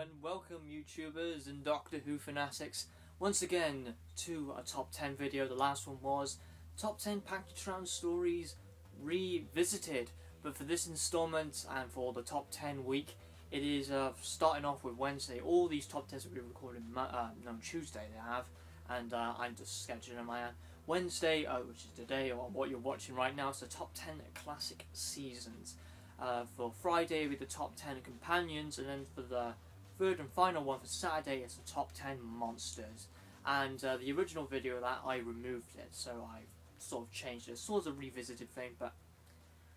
and welcome YouTubers and Doctor Who fanatics once again to a top 10 video. The last one was top 10 Patrick Troughton stories revisited, but for this installment and for the top 10 week, it is starting off with Wednesday. All these top 10s will be recorded Tuesday they have, and I'm just scheduling my Wednesday, which is today, or what you're watching right now. It's the top 10 classic seasons. For Friday with the top 10 companions, and then for the third and final one for Saturday it's the top 10 monsters. And the original video of that, I removed it, so I've sort of changed it. It's sort of a revisited thing, but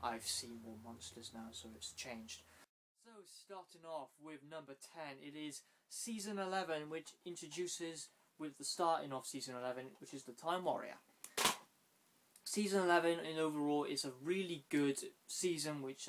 I've seen more monsters now, so it's changed. So starting off with number 10, it is season 11, which introduces with the starting off season 11, which is the Time Warrior. Season 11 in overall is a really good season, which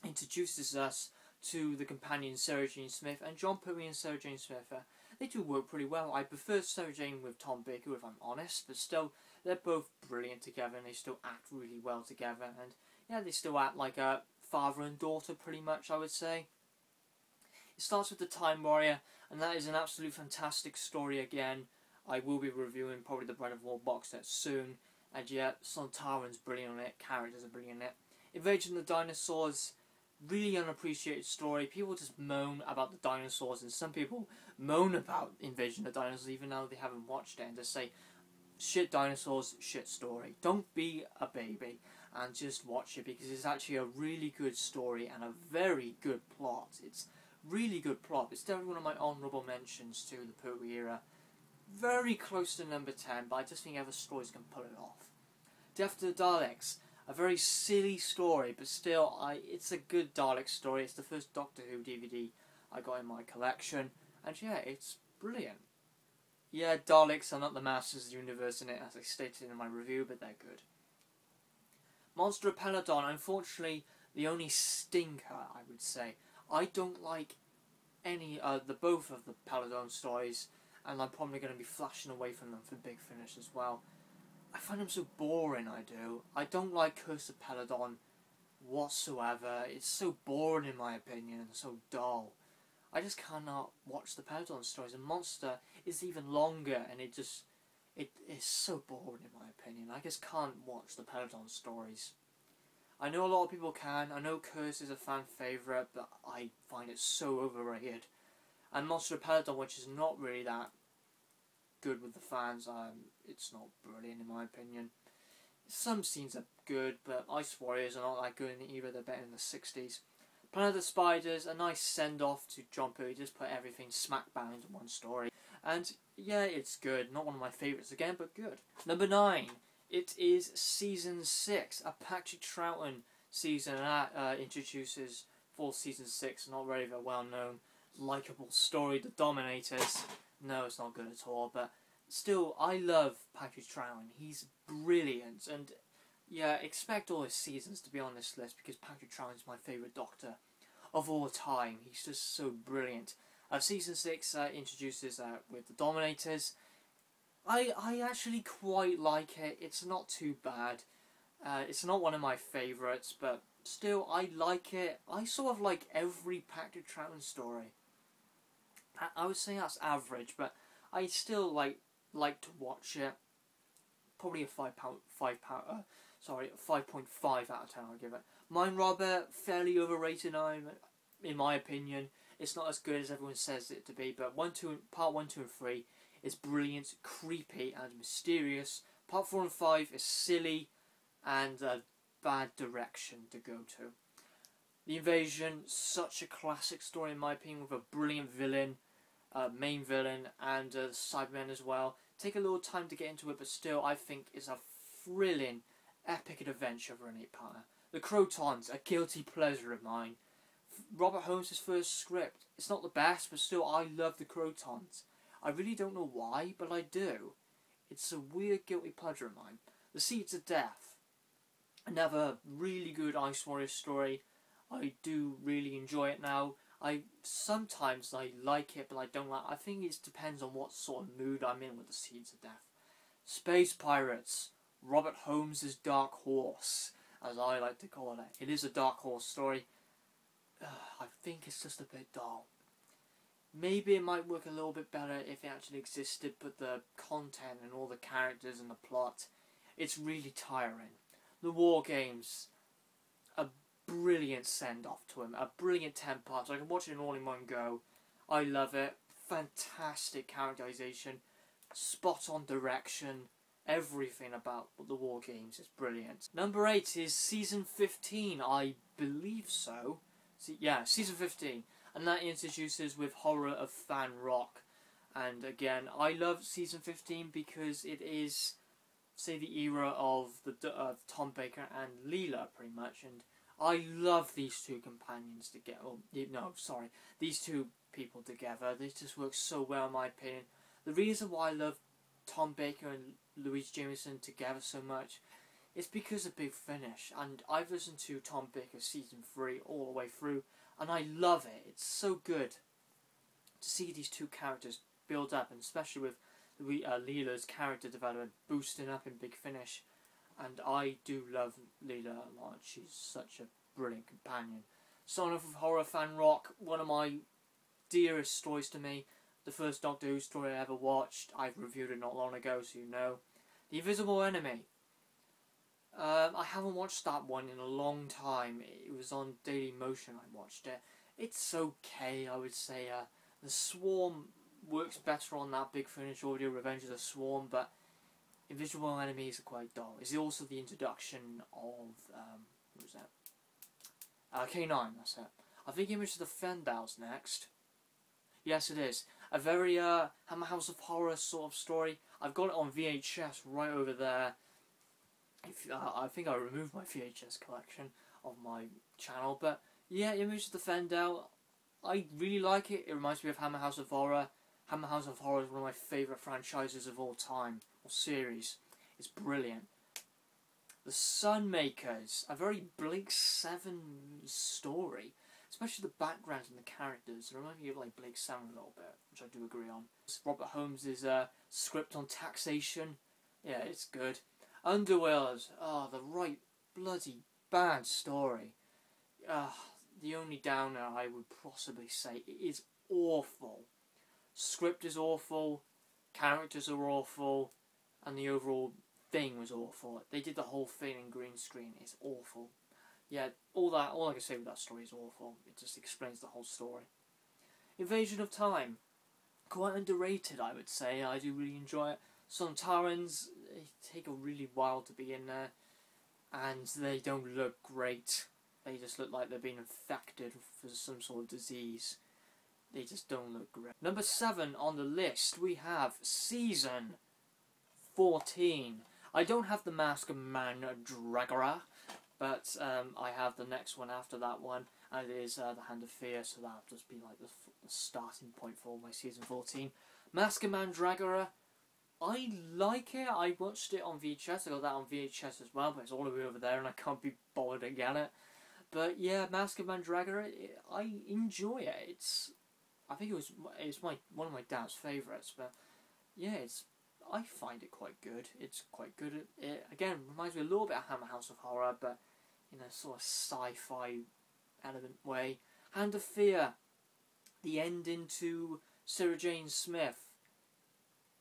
introduces us to the companions Sarah Jane Smith and Jon Pertwee and Sarah Jane Smith. They do work pretty well. I prefer Sarah Jane with Tom Baker, if I'm honest, but still, they're both brilliant together and they still act really well together. And yeah, they still act like a father and daughter pretty much, I would say. It starts with the Time Warrior, and that is an absolute fantastic story again. I will be reviewing probably the Bread of War box set soon, and yeah, Sontaran's brilliant on it, characters are brilliant on it. Invasion of the Dinosaurs, really unappreciated story. People just moan about the dinosaurs, and some people moan about Invasion of the Dinosaurs even though they haven't watched it, and just say, shit dinosaurs, shit story. Don't be a baby and just watch it, because it's actually a really good story and a very good plot. It's really good plot. It's definitely one of my honourable mentions to the Pertwee era. Very close to number 10, but I just think other stories can pull it off. Death to the Daleks, a very silly story, but still, it's a good Dalek story. It's the first Doctor Who DVD I got in my collection, and yeah, it's brilliant. Yeah, Daleks are not the masters of the universe in it, as I stated in my review, but they're good. Monster of Peladon, unfortunately, the only stinker, I would say. I don't like any both of the Peladon stories, and I'm probably going to be flashing away from them for Big Finish as well. I find them so boring, I do. I don't like Curse of Peladon whatsoever. It's so boring in my opinion, and so dull. I just cannot watch the Peladon stories, and Monster is even longer, and it is so boring in my opinion. I just can't watch the Peladon stories. I know a lot of people can. I know Curse is a fan favourite, but I find it so overrated. And Monster of Peladon, which is not really that good with the fans, it's not brilliant in my opinion. Some scenes are good, but Ice Warriors are not that good in either. They're better in the 60s. Planet of the Spiders, a nice send-off to Jon Pertwee, just put everything smack bang into one story. And yeah, it's good. Not one of my favourites again, but good. Number 9, it is season 6, a Patrick Troughton season, and that introduces for season 6, not very well known, likeable story, The Dominators. No, it's not good at all, but still, I love Patrick Troughton. He's brilliant, and yeah, expect all his seasons to be on this list, because Patrick Troughton is my favourite Doctor of all time. He's just so brilliant. Season 6 introduces with The Dominators. I actually quite like it. It's not too bad. It's not one of my favourites, but still, I like it. I sort of like every Patrick Troughton story. I would say that's average, but I still like to watch it. Probably a 5.5 out of 10 I'll give it. Mind Robber, fairly overrated in my opinion. It's not as good as everyone says it to be, but part 1, 2 and 3 is brilliant, creepy and mysterious. Part 4 and 5 is silly and a bad direction to go to. The Invasion, such a classic story in my opinion, with a brilliant villain, main villain, and Cybermen as well. Take a little time to get into it, but still I think it's a thrilling, epic adventure for an 8-parter. The Crotons, a guilty pleasure of mine. Robert Holmes' first script. It's not the best, but still I love the Crotons. I really don't know why, but I do. It's a weird guilty pleasure of mine. The Seeds of Death, another really good Ice Warrior story. I do really enjoy it now. Sometimes I like it, but I don't like it. I think it depends on what sort of mood I'm in with the Seeds of Death. Space Pirates, Robert Holmes' Dark Horse, as I like to call it. It is a Dark Horse story. I think it's just a bit dull. Maybe it might work a little bit better if it actually existed, but the content and all the characters and the plot, it's really tiring. The War Games, a brilliant send-off to him, a brilliant 10 parts. I can watch it all in one go. I love it. Fantastic characterization, spot on direction, everything about the War Games is brilliant. Number 8 is Season 15, I believe so. Yeah, Season 15. And that introduces with Horror of Fan Rock. And again, I love Season 15 because it is, say, the era of Tom Baker and Leela, pretty much. And I love these two companions together. These two people together. They just work so well, in my opinion. The reason why I love Tom Baker and Louise Jameson together so much is because of Big Finish. And I've listened to Tom Baker's Season 3 all the way through. And I love it. It's so good to see these two characters build up, and especially with Leela's character development boosting up in Big Finish. And I do love Leela a lot. She's such a brilliant companion. Starting off with Horror Fan Rock, one of my dearest stories to me. The first Doctor Who story I ever watched. I've reviewed it not long ago, so you know. The Invisible Enemy. I haven't watched that one in a long time. It was on Daily Motion I watched it. It's okay, I would say. The Swarm works better on that Big Finish audio, Revenge of the Swarm, but Invisible Enemies are quite dull. It's also the introduction of, what was that? K9, that's it. I think Image of the Fendals next. Yes, it is. A very Hammer House of Horror sort of story. I've got it on VHS right over there. I think I removed my VHS collection of my channel, but yeah, Image of the Fendal, I really like it. It reminds me of Hammer House of Horror. Hammer House of Horror is one of my favourite franchises of all time, or series. It's brilliant. The Sunmakers, a very Blake 7 story, especially the backgrounds and the characters. It reminds me of like Blake 7 a little bit, which I do agree on. Robert Holmes' script on taxation, yeah, it's good. Underworld, the right bloody bad story. The only downer I would possibly say, it is awful. Script is awful, characters are awful, and the overall thing was awful. They did the whole thing in green screen. It's awful. Yeah, all I can say with that story is awful. It just explains the whole story. Invasion of Time, quite underrated, I would say. I do really enjoy it. Sontarans, they take a really while to be in there, and they don't look great. They just look like they've been infected for some sort of disease. They just don't look great. Number 7 on the list, we have Season 14. I don't have the Mask of Mandragora, but I have the next one after that one, and it is the Hand of Fear, so that'll just be like the starting point for my Season 14. Mask of Mandragora, I like it. I watched it on VHS. I got that on VHS as well, but it's all the way over there and I can't be bothered to get it. But yeah, Mask of Mandragora, I enjoy it. I think it's one of my dad's favourites, but yeah, I find it quite good. It's quite good. It again reminds me a little bit of Hammer House of Horror, but in a sort of sci-fi element way. Hand of Fear, the ending to Sarah Jane Smith.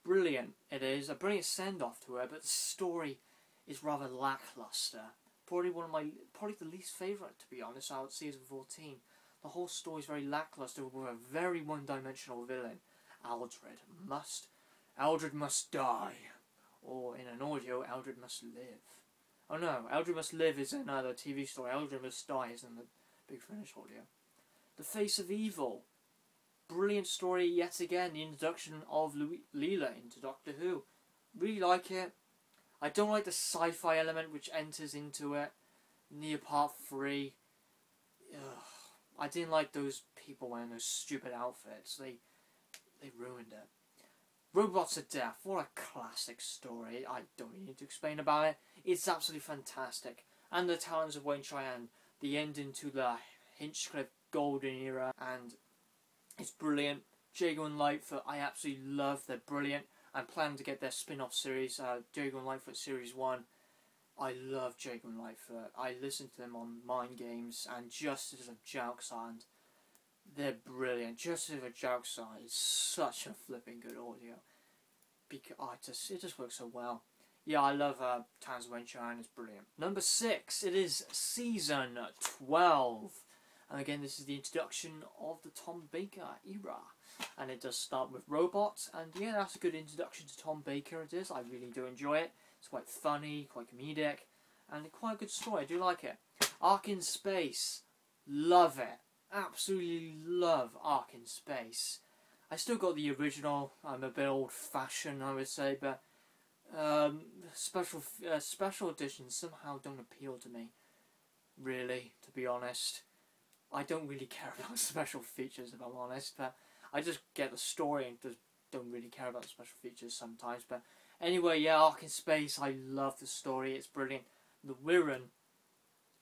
Brilliant it is, a brilliant send-off to her, but the story is rather lackluster. Probably the least favourite, to be honest, out of Season 14. The whole story is very lackluster with a very one-dimensional villain. Eldred must die. Or in an audio, Eldred must live. Oh no, Eldred must live is another TV story. Eldred must die is in the Big Finish audio. The Face of Evil. Brilliant story yet again, the introduction of Leela into Doctor Who. Really like it. I don't like the sci-fi element which enters into it. Near Part 3. Ugh. I didn't like those people wearing those stupid outfits. They ruined it. Robots of Death. What a classic story. I don't really need to explain about it. It's absolutely fantastic. And the Talons of Weng-Chiang. The ending to the Hinchcliffe Golden Era. And it's brilliant. Jago and Lightfoot, I absolutely love. They're brilliant. I'm planning to get their spin-off series, Jago and Lightfoot Series 1. I love Jago and Lightfoot. I listen to them on Mind Games and Justice of Joux, and they're brilliant. Just as a joke side, it's such a flipping good audio. Because it just works so well. Yeah, I love Towns of Wayne-Shire, it's brilliant. Number 6, it is Season 12. And again, this is the introduction of the Tom Baker era. And it does start with robots, and yeah, that's a good introduction to Tom Baker, it is. I really do enjoy it. It's quite funny, quite comedic, and quite a good story. I do like it. Ark in Space, love it. Absolutely love Ark in Space. I still got the original. I'm a bit old-fashioned, I would say, but special editions somehow don't appeal to me, really, to be honest. I don't really care about special features, if I'm honest, but I just get the story and just don't really care about the special features sometimes. But anyway, yeah, Ark in Space, I love the story, it's brilliant. The Wirren,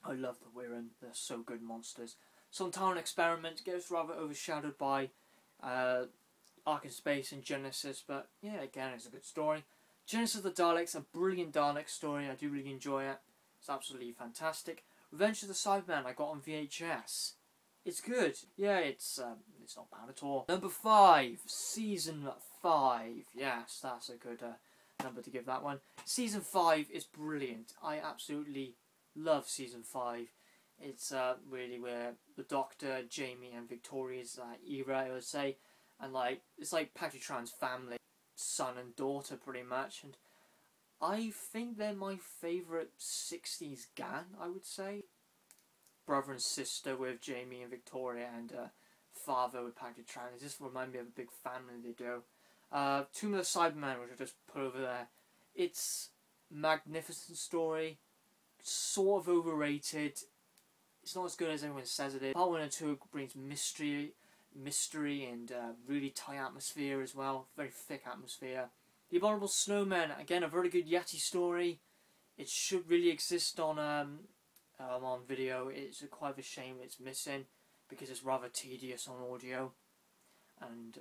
I love the Wirren, they're so good monsters. Sontaran Experiment gets rather overshadowed by Ark in Space and Genesis, but yeah, again, it's a good story. Genesis of the Daleks, a brilliant Dalek story, I do really enjoy it. It's absolutely fantastic. Revenge of the Cybermen, I got on VHS. It's good. Yeah, it's not bad at all. Number 5, Season 5. Yes, that's a good number to give that one. Season 5 is brilliant. I absolutely love Season 5. It's really where the Doctor, Jamie and Victoria's era, I would say. And it's like Patrick Troughton's family, son and daughter pretty much. And I think they're my favourite 60s gang, I would say. Brother and sister with Jamie and Victoria, and father with Patrick Troughton. They just remind me of a big family, they do. Tomb of the Cybermen, which I just put over there. It's a magnificent story, sort of overrated. It's not as good as everyone says it is. Part 1 and 2 brings mystery and really tight atmosphere as well. Very thick atmosphere. The Abominable Snowmen, again, a very good Yeti story. It should really exist on video. It's quite of a shame it's missing because it's rather tedious on audio, and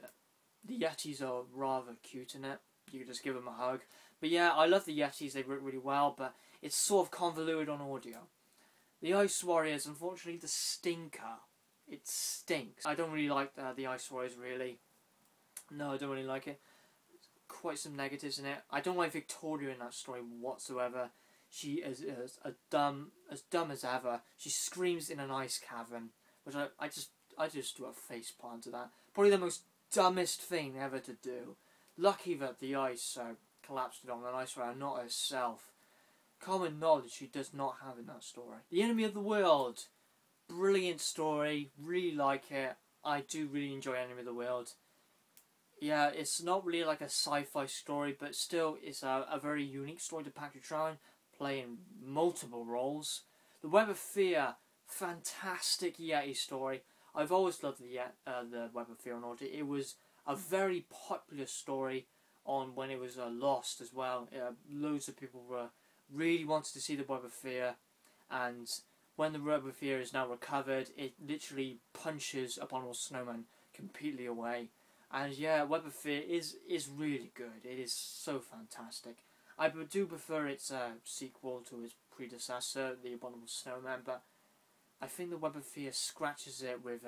the Yetis are rather cute in it. You can just give them a hug. But yeah, I love the Yetis, they work really well, but it's sort of convoluted on audio. The Ice Warriors, unfortunately, the stinker. It stinks. I don't really like the Ice Warriors, really. No, I don't really like it. Quite some negatives in it. I don't like Victoria in that story whatsoever. She is as dumb as ever. She screams in an ice cavern, which I just do a face plant to that. Probably the most dumbest thing ever to do. Lucky that the ice collapsed on an ice warrior, not herself. Common knowledge she does not have in that story. The Enemy of the World, brilliant story. Really like it. I do really enjoy Enemy of the World. Yeah, it's not really like a sci-fi story, but still, it's a very unique story to Patrick Troughton, playing multiple roles. The Web of Fear, fantastic Yeti story. I've always loved the Web of Fear on audio. It was a very popular story on when it was lost as well. Loads of people really wanted to see the Web of Fear, and when the Web of Fear is now recovered, it literally punches Abominable Snowman completely away. And yeah, Web of Fear is really good. It is so fantastic. I do prefer its sequel to its predecessor, The Abominable Snowman, but I think the Web of Fear scratches it with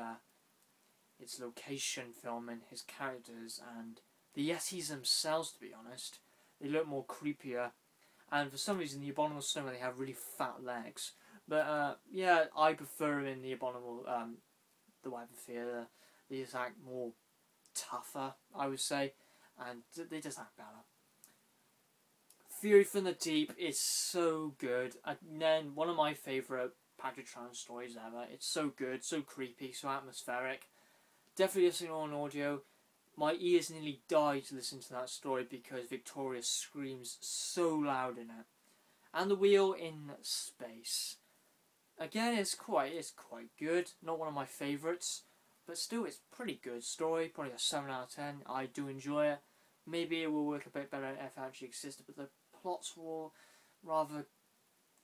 its location filming, his characters, and the Yetis themselves, to be honest. They look more creepier, and for some reason the Abominable Snowman, they have really fat legs. But yeah, I prefer in the Abominable, the Web of Fear, they just act more tougher, I would say, and they just act better. Fury from the Deep is so good. And then one of my favourite Patrick Troughton stories ever. It's so good, so creepy, so atmospheric. Definitely listening on audio. My ears nearly died to listen to that story because Victoria screams so loud in it. And The Wheel in Space. Again, it's quite good. Not one of my favourites, but still, it's pretty good story. Probably a 7 out of 10. I do enjoy it. Maybe it will work a bit better if it actually existed, but the plots were rather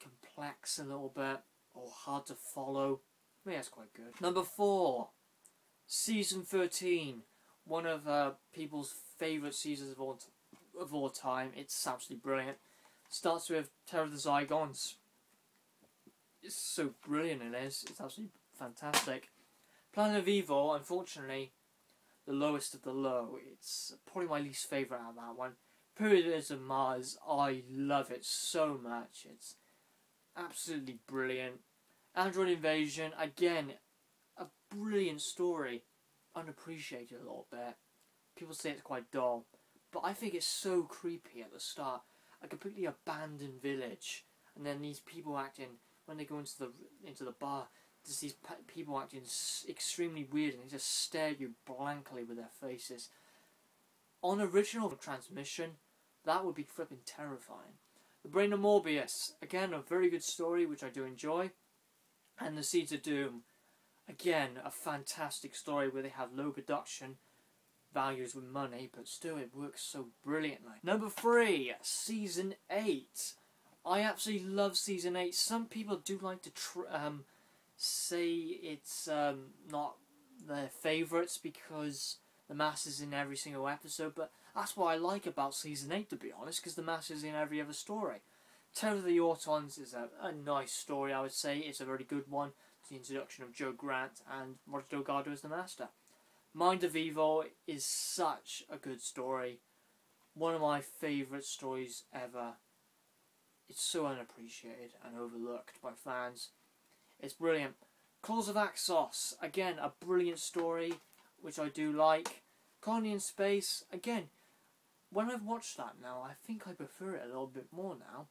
complex a little bit, or hard to follow. Yeah, it's quite good. Number 4, Season 13. One of people's favourite seasons of all time. It's absolutely brilliant. Starts with Terror of the Zygons. It's so brilliant, it is. It's absolutely fantastic. Planet of Evil, unfortunately, the lowest of the low. It's probably my least favourite out of that one. Pyramids of Mars, I love it so much. It's absolutely brilliant. Android Invasion, again, a brilliant story. Unappreciated a little bit. People say it's quite dull, but I think it's so creepy at the start. A completely abandoned village, and then these people acting, when they go into the bar, there's these people acting extremely weird, and they just stare at you blankly with their faces. On original transmission, that would be flipping terrifying. The Brain of Morbius, again, a very good story, which I do enjoy. And The Seeds of Doom, again, a fantastic story where they have low production values with money, but still it works so brilliantly. Number 3, Season 8. I absolutely love Season 8. Some people do like to say it's not their favourites because the mask is in every single episode, but that's what I like about Season 8, to be honest, because the mask is in every other story. Terror of the Autons is a nice story, I would say. It's a very good one. It's the introduction of Joe Grant and Roger Delgado as the Master. Mind of Evil is such a good story. One of my favourite stories ever. It's so unappreciated and overlooked by fans. It's brilliant. Claws of Axos, again, a brilliant story, which I do like. Colony in Space, again, when I've watched that now, I think I prefer it a little bit more now,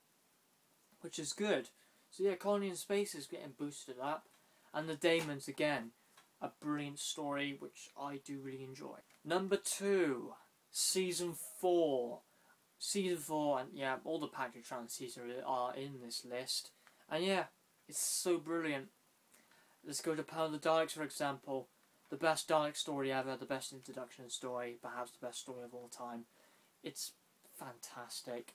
which is good. So yeah, Colony in Space is getting boosted up. And The Daemons, again, a brilliant story, which I do really enjoy. Number 2, Season 4. Season 4, and yeah, all the Patrick Troughton seasons are in this list. And yeah, it's so brilliant. Let's go to Power of the Daleks, for example. The best Dalek story ever, the best introduction story, perhaps the best story of all time. It's fantastic.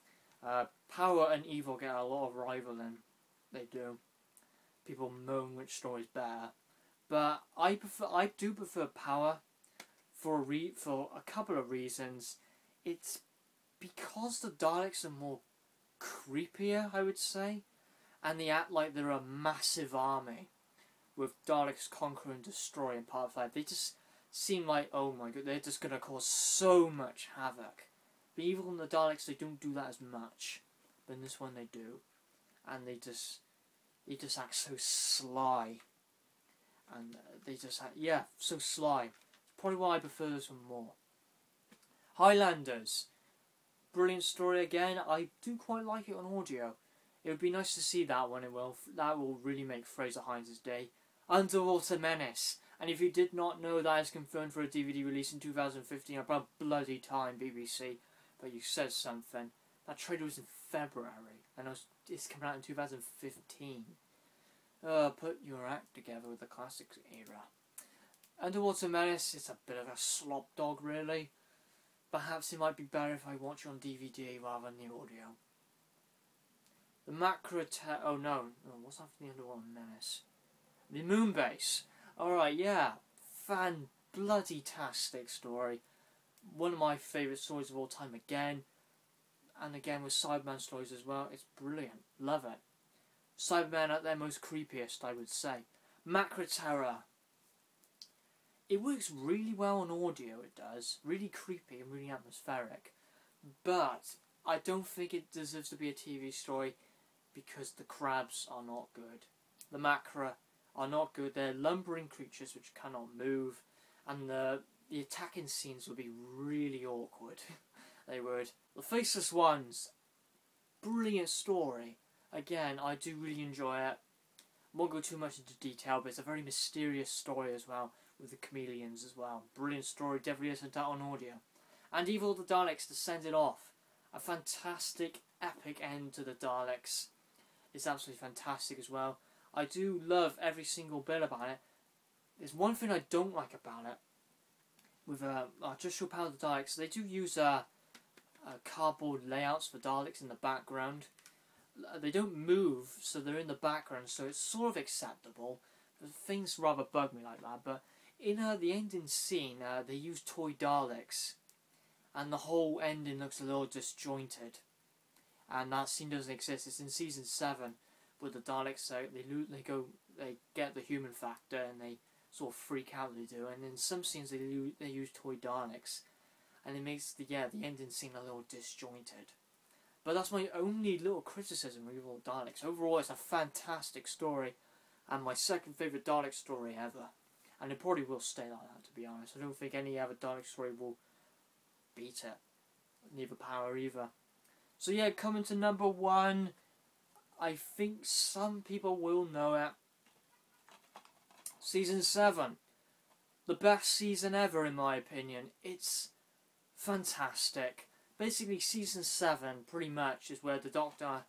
Power and Evil get a lot of rivaling. They do. People moan which story's better. But I do prefer Power for a couple of reasons. It's because the Daleks are more creepier, I would say, and they act like they're a massive army with Daleks conquer and destroy in Part 5. They just seem like, oh my god, they're just going to cause so much havoc. But even in the Daleks, they don't do that as much. But in this one, they do. And they just act so sly. And they just act, yeah, so sly. Probably why I prefer this one more. Highlanders. Brilliant story again. I do quite like it on audio. It would be nice to see that one. That will really make Fraser Hines' day. Underwater Menace. And if you did not know, that is confirmed for a DVD release in 2015. About bloody time, BBC. But you said something. That trailer was in February. And it's coming out in 2015. Put your act together with the classics era. Underwater Menace is a bit of a slop dog, really. Perhaps it might be better if I watch it on DVD rather than the audio. The Macro... oh no, what's after the Underwater Menace? The Moonbase. Alright, yeah. Fan-bloody-tastic story. One of my favourite stories of all time again. And again with Cyberman stories as well. It's brilliant. Love it. Cybermen at their most creepiest, I would say. Macro Terror. It works really well on audio, it does. Really creepy and really atmospheric. But I don't think it deserves to be a TV story because the crabs are not good. The Macra are not good. They're lumbering creatures which cannot move. And the attacking scenes would be really awkward. They would. The Faceless Ones. Brilliant story. Again, I do really enjoy it. Won't go too much into detail, but it's a very mysterious story as well, with the chameleons as well. Brilliant story, definitely listen to that on audio. And Evil the Daleks to send it off. A fantastic, epic end to the Daleks. It's absolutely fantastic as well. I do love every single bit about it. There's one thing I don't like about it. With just show Power of the Daleks, they do use cardboard layouts for Daleks in the background. They don't move, so they're in the background, so it's sort of acceptable. But things rather bug me like that. But in the ending scene, they use toy Daleks, and the whole ending looks a little disjointed. And that scene doesn't exist. It's in season 7, where the Daleks they get the human factor, and they sort of freak out they do, and in some scenes they use toy Daleks, and it makes the ending scene a little disjointed. But that's my only little criticism of Evil Daleks. Overall, it's a fantastic story, and my second favourite Dalek story ever. And it probably will stay like that, to be honest. I don't think any other Dalek story will beat it. Neither Power either. So yeah, coming to number 1, I think some people will know it. Season 7. The best season ever, in my opinion. It's fantastic. Basically, Season 7, pretty much, is where the Doctor,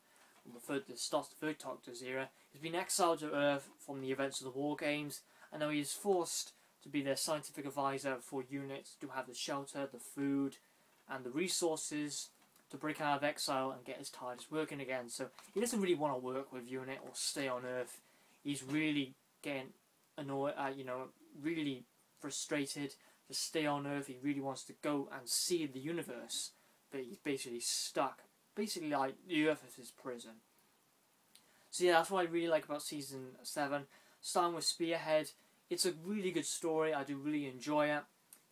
starts the third Doctor's era, has been exiled to Earth from the events of the War Games, and now he is forced to be their scientific advisor for units to have the shelter, the food, and the resources to break out of exile and get his TARDIS working again. So he doesn't really want to work with UNIT or stay on Earth. He's really getting annoyed, really frustrated to stay on Earth. He really wants to go and see the universe, but he's basically stuck. Basically, like the Earth is his prison. So yeah, that's what I really like about Season 7. Starting with Spearhead, it's a really good story. I do really enjoy it.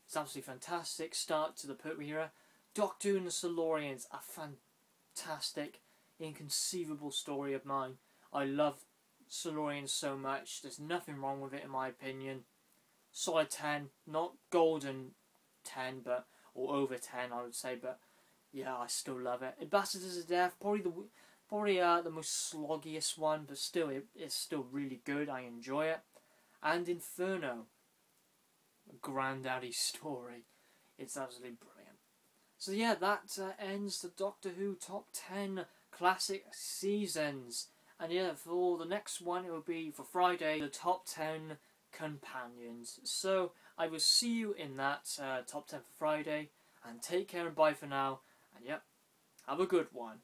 It's absolutely fantastic start to the Purple Era. Doctor Who and the Silurians, a fantastic, inconceivable story of mine. I love Silurians so much. There's nothing wrong with it, in my opinion. Solid 10, not golden 10, or over 10, I would say. But yeah, I still love it. Ambassadors of Death, probably the most sloggiest one, but still, it's still really good. I enjoy it. And Inferno, a granddaddy story. It's absolutely brilliant. So yeah, that ends the Doctor Who Top 10 Classic Seasons. And yeah, for the next one, it will be for Friday, the Top 10 Companions. So I will see you in that Top 10 for Friday. And take care and bye for now. And yep, have a good one.